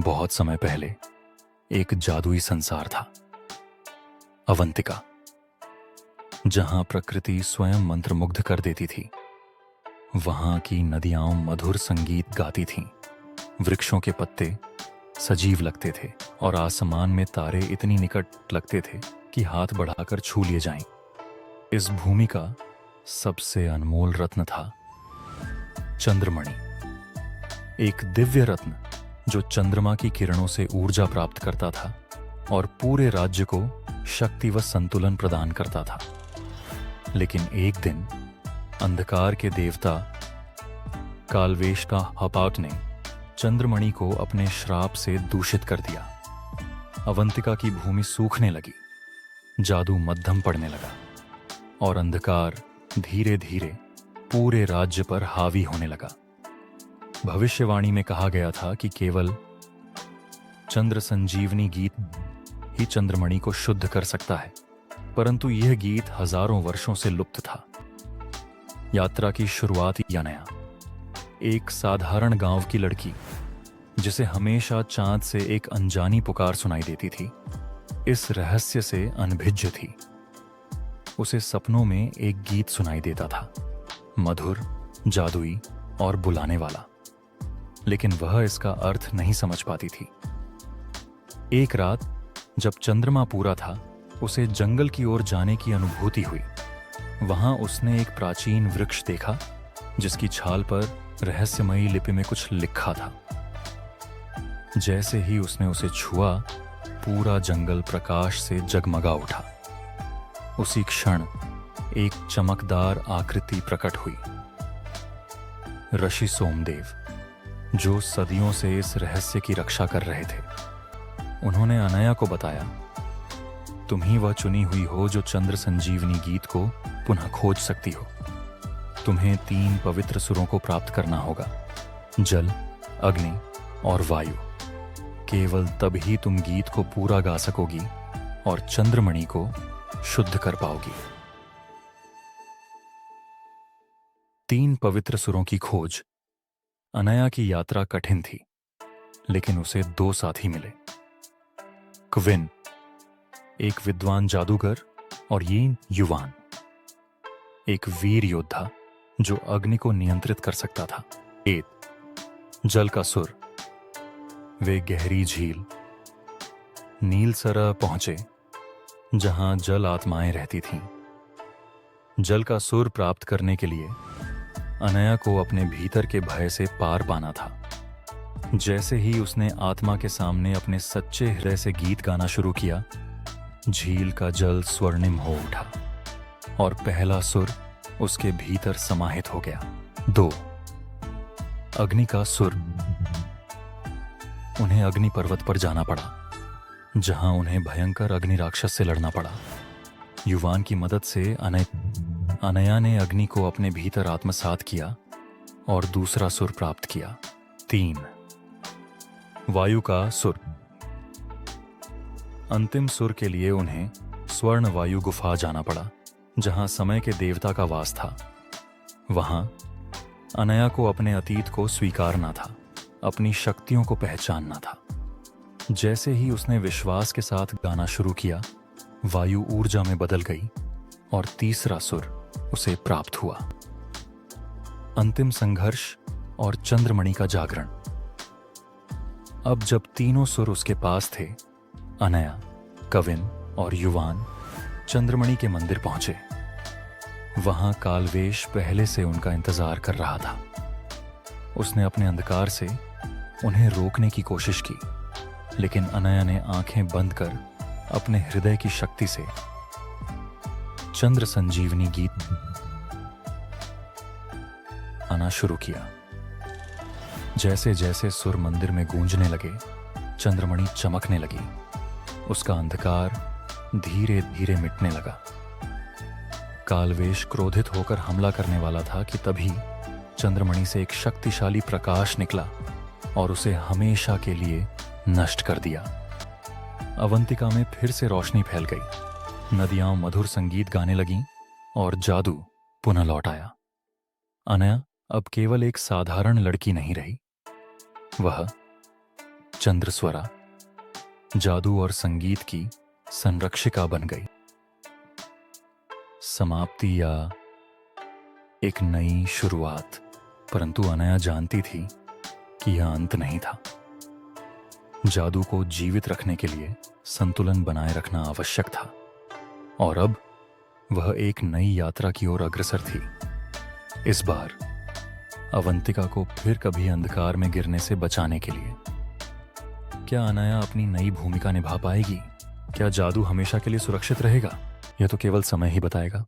बहुत समय पहले एक जादुई संसार था, अवंतिका, जहां प्रकृति स्वयं मंत्रमुग्ध कर देती थी। वहां की नदियां मधुर संगीत गाती थीं, वृक्षों के पत्ते सजीव लगते थे और आसमान में तारे इतनी निकट लगते थे कि हाथ बढ़ाकर छू लिए जाएं। इस भूमि का सबसे अनमोल रत्न था चंद्रमणि, एक दिव्य रत्न जो चंद्रमा की किरणों से ऊर्जा प्राप्त करता था और पूरे राज्य को शक्ति व संतुलन प्रदान करता था। लेकिन एक दिन अंधकार के देवता कालवेश का हपाट ने चंद्रमणि को अपने श्राप से दूषित कर दिया। अवंतिका की भूमि सूखने लगी, जादू मध्यम पड़ने लगा और अंधकार धीरे धीरे पूरे राज्य पर हावी होने लगा। भविष्यवाणी में कहा गया था कि केवल चंद्र संजीवनी गीत ही चंद्रमणि को शुद्ध कर सकता है, परंतु यह गीत हजारों वर्षों से लुप्त था। यात्रा की शुरुआत या नया एक साधारण गांव की लड़की, जिसे हमेशा चांद से एक अनजानी पुकार सुनाई देती थी, इस रहस्य से अनभिज्ञ थी। उसे सपनों में एक गीत सुनाई देता था, मधुर, जादुई और बुलाने वाला, लेकिन वह इसका अर्थ नहीं समझ पाती थी। एक रात जब चंद्रमा पूरा था, उसे जंगल की ओर जाने की अनुभूति हुई। वहां उसने एक प्राचीन वृक्ष देखा जिसकी छाल पर रहस्यमयी लिपि में कुछ लिखा था। जैसे ही उसने उसे छुआ, पूरा जंगल प्रकाश से जगमगा उठा। उसी क्षण एक चमकदार आकृति प्रकट हुई। ऋषि सोमदेव, जो सदियों से इस रहस्य की रक्षा कर रहे थे। उन्होंने अनया को बताया, तुम ही वह चुनी हुई हो जो चंद्र संजीवनी गीत को पुनः खोज सकती हो। तुम्हें 3 पवित्र सुरों को प्राप्त करना होगा, जल, अग्नि और वायु। केवल तब ही तुम गीत को पूरा गा सकोगी और चंद्रमणि को शुद्ध कर पाओगी। 3 पवित्र सुरों की खोज। अनया की यात्रा कठिन थी, लेकिन उसे 2 साथी मिले। क्विन, एक विद्वान जादूगर, और यीन युवान, एक वीर योद्धा जो अग्नि को नियंत्रित कर सकता था। एत, जल का सुर। वे गहरी झील नीलसरा पहुंचे, जहां जल आत्माएं रहती थीं। जल का सुर प्राप्त करने के लिए अनया को अपने भीतर के भय से पार पाना था। जैसे ही उसने आत्मा के सामने अपने सच्चे हृदय से गीत गाना शुरू किया, झील का जल स्वर्णिम हो उठा और पहला सुर उसके भीतर समाहित हो गया। 2, अग्नि का सुर। उन्हें अग्नि पर्वत पर जाना पड़ा, जहां उन्हें भयंकर अग्नि राक्षस से लड़ना पड़ा। युवान की मदद से अनया ने अग्नि को अपने भीतर आत्मसात किया और दूसरा सुर प्राप्त किया। 3, वायु का सुर। अंतिम सुर के लिए उन्हें स्वर्ण वायु गुफा जाना पड़ा, जहां समय के देवता का वास था। वहां अनया को अपने अतीत को स्वीकारना था, अपनी शक्तियों को पहचानना था। जैसे ही उसने विश्वास के साथ गाना शुरू किया, वायु ऊर्जा में बदल गई और तीसरा सुर उसे प्राप्त हुआ। अंतिम संघर्ष और चंद्रमणि का जागरण। अब जब तीनों सुर उसके पास थे, अनया, कविन और युवान चंद्रमणि के मंदिर पहुंचे। वहां कालवेश पहले से उनका इंतजार कर रहा था। उसने अपने अंधकार से उन्हें रोकने की कोशिश की, लेकिन अनया ने आंखें बंद कर अपने हृदय की शक्ति से चंद्र संजीवनी गीत आना शुरू किया। जैसे जैसे सुर मंदिर में गूंजने लगे, चंद्रमणि चमकने लगी। उसका अंधकार धीरे धीरे मिटने लगा। कालवेश क्रोधित होकर हमला करने वाला था कि तभी चंद्रमणि से एक शक्तिशाली प्रकाश निकला और उसे हमेशा के लिए नष्ट कर दिया। अवंतिका में फिर से रोशनी फैल गई। नदियां मधुर संगीत गाने लगीं और जादू पुनः लौट आया। अनया अब केवल एक साधारण लड़की नहीं रही, वह चंद्रस्वरा जादू और संगीत की संरक्षिका बन गई। समाप्ति या एक नई शुरुआत, परंतु अनया जानती थी कि यह अंत नहीं था। जादू को जीवित रखने के लिए संतुलन बनाए रखना आवश्यक था, और अब वह एक नई यात्रा की ओर अग्रसर थी। इस बार अवंतिका को फिर कभी अंधकार में गिरने से बचाने के लिए। क्या अनया अपनी नई भूमिका निभा पाएगी? क्या जादू हमेशा के लिए सुरक्षित रहेगा? यह तो केवल समय ही बताएगा।